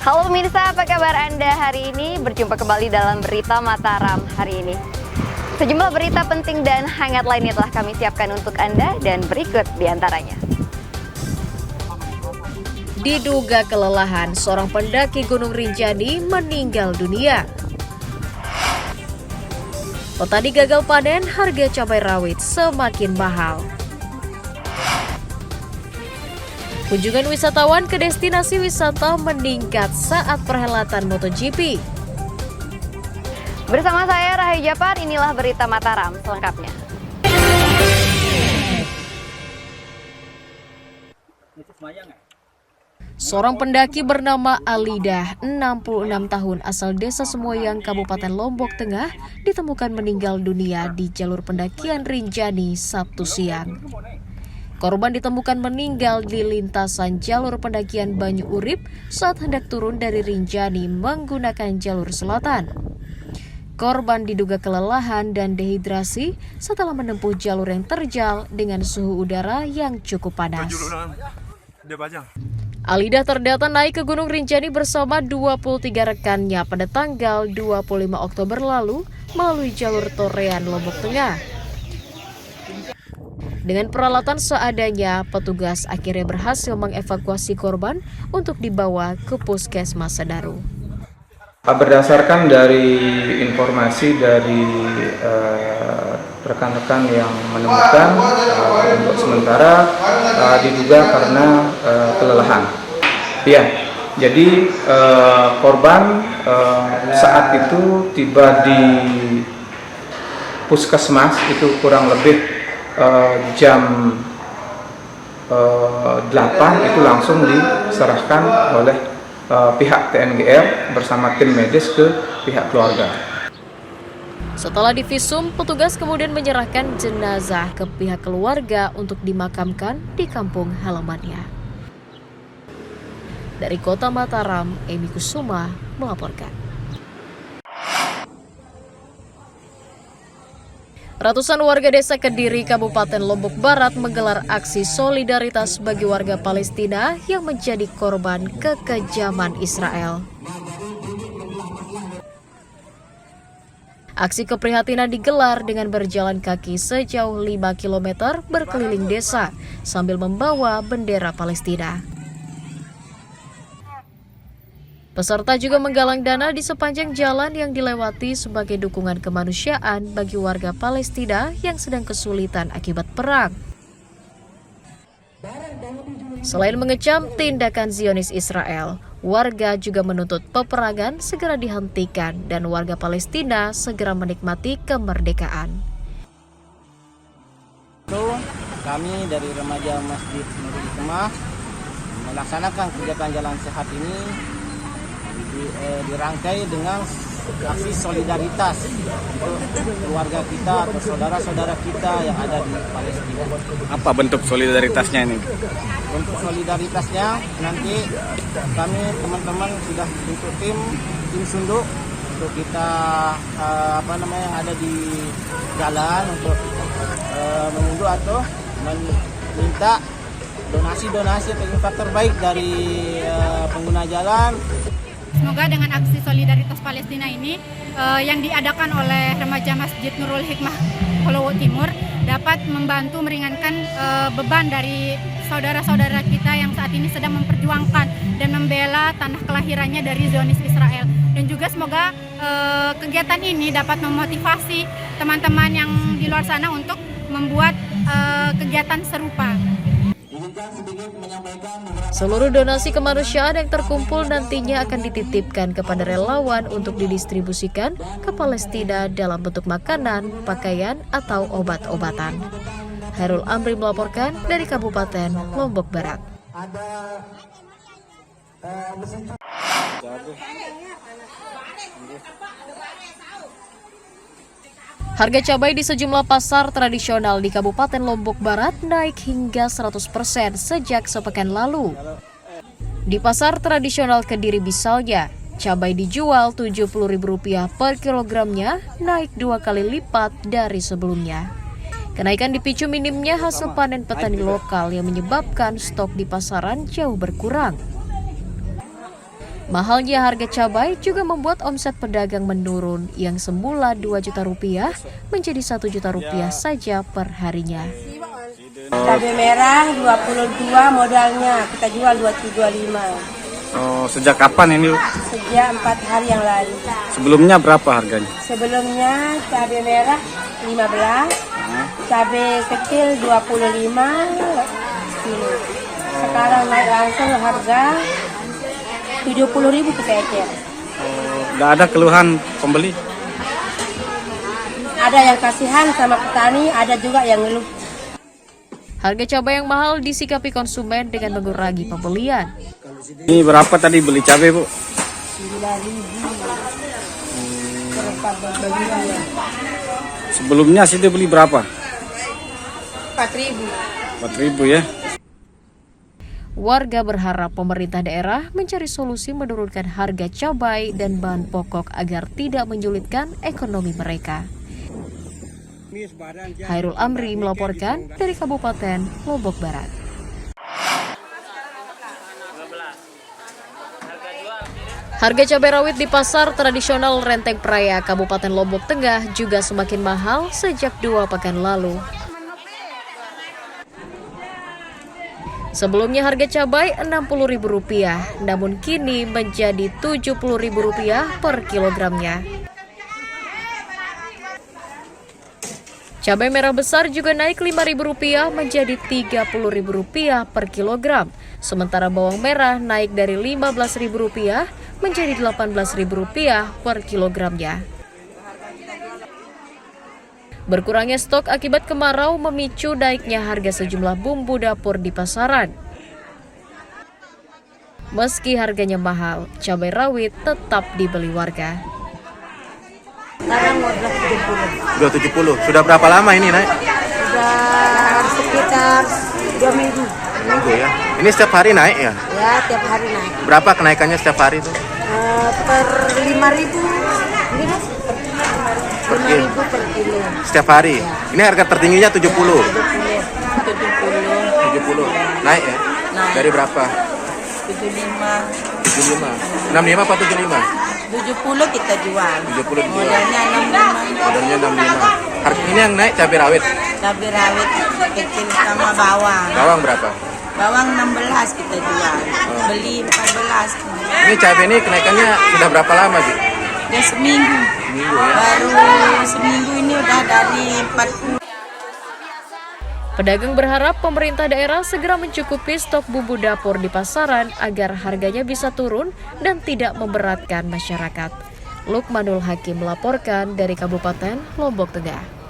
Halo pemirsa, apa kabar Anda hari ini? Berjumpa kembali dalam Berita Mataram hari ini. Sejumlah berita penting dan hangat lainnya telah kami siapkan untuk Anda dan berikut diantaranya. Diduga kelelahan, seorang pendaki Gunung Rinjani meninggal dunia. Petani gagal panen, harga cabai rawit semakin mahal. Kunjungan wisatawan ke destinasi wisata meningkat saat perhelatan MotoGP. Bersama saya Rahayu Japar, inilah Berita Mataram selengkapnya. Seorang pendaki bernama Alidah, 66 tahun, asal desa Semoyang, Kabupaten Lombok Tengah, ditemukan meninggal dunia di jalur pendakian Rinjani Sabtu siang. Korban ditemukan meninggal di lintasan jalur pendakian Banyu Urip saat hendak turun dari Rinjani menggunakan jalur selatan. Korban diduga kelelahan dan dehidrasi setelah menempuh jalur yang terjal dengan suhu udara yang cukup panas. Alidah terdata naik ke Gunung Rinjani bersama 23 rekannya pada tanggal 25 Oktober lalu melalui jalur Torean, Lombok Tengah. Dengan peralatan seadanya, petugas akhirnya berhasil mengevakuasi korban untuk dibawa ke Puskesmas Sedaru. Berdasarkan dari informasi dari rekan-rekan yang menemukan, untuk sementara diduga karena kelelahan. Ya, jadi korban saat itu tiba di Puskesmas itu kurang lebih jam 8 itu langsung diserahkan oleh pihak TNGR bersama tim medis ke pihak keluarga. Setelah divisum, petugas kemudian menyerahkan jenazah ke pihak keluarga untuk dimakamkan di kampung halamannya. Dari Kota Mataram, Emi Kusuma melaporkan. Ratusan warga desa Kediri, Kabupaten Lombok Barat menggelar aksi solidaritas bagi warga Palestina yang menjadi korban kekejaman Israel. Aksi keprihatinan digelar dengan berjalan kaki sejauh 5 km berkeliling desa sambil membawa bendera Palestina. Peserta juga menggalang dana di sepanjang jalan yang dilewati sebagai dukungan kemanusiaan bagi warga Palestina yang sedang kesulitan akibat perang. Selain mengecam tindakan Zionis Israel, warga juga menuntut peperangan segera dihentikan dan warga Palestina segera menikmati kemerdekaan. Kami dari remaja Masjid Nurul Hikmah melaksanakan kegiatan jalan sehat ini dirangkai dengan aksi solidaritas untuk keluarga kita atau saudara-saudara kita yang ada di Palestina. Apa bentuk solidaritasnya ini? Untuk solidaritasnya nanti kami teman-teman sudah bentuk tim sunduk untuk kita ada di jalan untuk menunggu atau meminta donasi-donasi atau infak terbaik dari pengguna jalan. Semoga dengan aksi solidaritas Palestina ini yang diadakan oleh remaja Masjid Nurul Hikmah Kolowo Timur dapat membantu meringankan beban dari saudara-saudara kita yang saat ini sedang memperjuangkan dan membela tanah kelahirannya dari Zionis Israel. Dan juga semoga kegiatan ini dapat memotivasi teman-teman yang di luar sana untuk membuat kegiatan serupa. Seluruh donasi kemanusiaan yang terkumpul nantinya akan dititipkan kepada relawan untuk didistribusikan ke Palestina dalam bentuk makanan, pakaian, atau obat-obatan. Hairul Amri melaporkan dari Kabupaten Lombok Barat. Harga cabai di sejumlah pasar tradisional di Kabupaten Lombok Barat naik hingga 100% sejak sepekan lalu. Di pasar tradisional Kediri misalnya, cabai dijual Rp70.000 per kilogramnya, naik 2 kali lipat dari sebelumnya. Kenaikan dipicu minimnya hasil panen petani lokal yang menyebabkan stok di pasaran jauh berkurang. Mahalnya harga cabai juga membuat omset pedagang menurun yang semula 2 juta rupiah menjadi 1 juta rupiah saja per harinya. Cabai merah 22 modalnya, kita jual 27.5. Oh, sejak kapan ini? Sejak 4 hari yang lalu. Sebelumnya berapa harganya? Sebelumnya cabai merah 15, cabai kecil 25 kilo. Sekarang naik langsung harga 70.000 kita ecer. Nggak ada keluhan pembeli? Ada yang kasihan sama petani, ada juga yang ngeluh. Harga cabai yang mahal disikapi konsumen dengan mengurangi pembelian. Ini berapa tadi beli cabai, Bu? 9.000. Sebelumnya situ beli berapa? 4.000. 4.000 ya. Warga berharap pemerintah daerah mencari solusi menurunkan harga cabai dan bahan pokok agar tidak menyulitkan ekonomi mereka. Hairul Amri melaporkan dari Kabupaten Lombok Barat. Harga cabai rawit di pasar tradisional Renteng Praya, Kabupaten Lombok Tengah juga semakin mahal sejak 2 pekan lalu. Sebelumnya harga cabai Rp60.000, namun kini menjadi Rp70.000 per kilogramnya. Cabai merah besar juga naik Rp5.000 menjadi Rp30.000 per kilogram. Sementara bawang merah naik dari Rp15.000 menjadi Rp18.000 per kilogramnya. Berkurangnya stok akibat kemarau memicu naiknya harga sejumlah bumbu dapur di pasaran. Meski harganya mahal, cabai rawit tetap dibeli warga. Sekarang udah 270. Sudah berapa lama ini naik? Sudah sekitar 2 minggu. Minggu ya. Ini setiap hari naik ya? Ya, tiap hari naik. Berapa kenaikannya setiap hari itu? Per 5.000. Per 5.000 per kilo. Setiap hari. Ya. Ini harga tertingginya 70. 70. 70. Naik ya? Naik. Dari berapa? 75. 75. 65 apa 75? 70 kita jual. 70 dijual. Modalnya 65. Modalnya 65. Harga ini yang naik cabai rawit. Cabai rawit kecil sama bawang. Bawang berapa? Bawang 16 kita jual. Beli 14. Ini cabai ini kenaikannya sudah berapa lama sih? Udah seminggu. Seminggu ya. Baru seminggu ini udah dari 40. Pedagang berharap pemerintah daerah segera mencukupi stok bumbu dapur di pasaran agar harganya bisa turun dan tidak memberatkan masyarakat. Lukmanul Hakim melaporkan dari Kabupaten Lombok Tengah.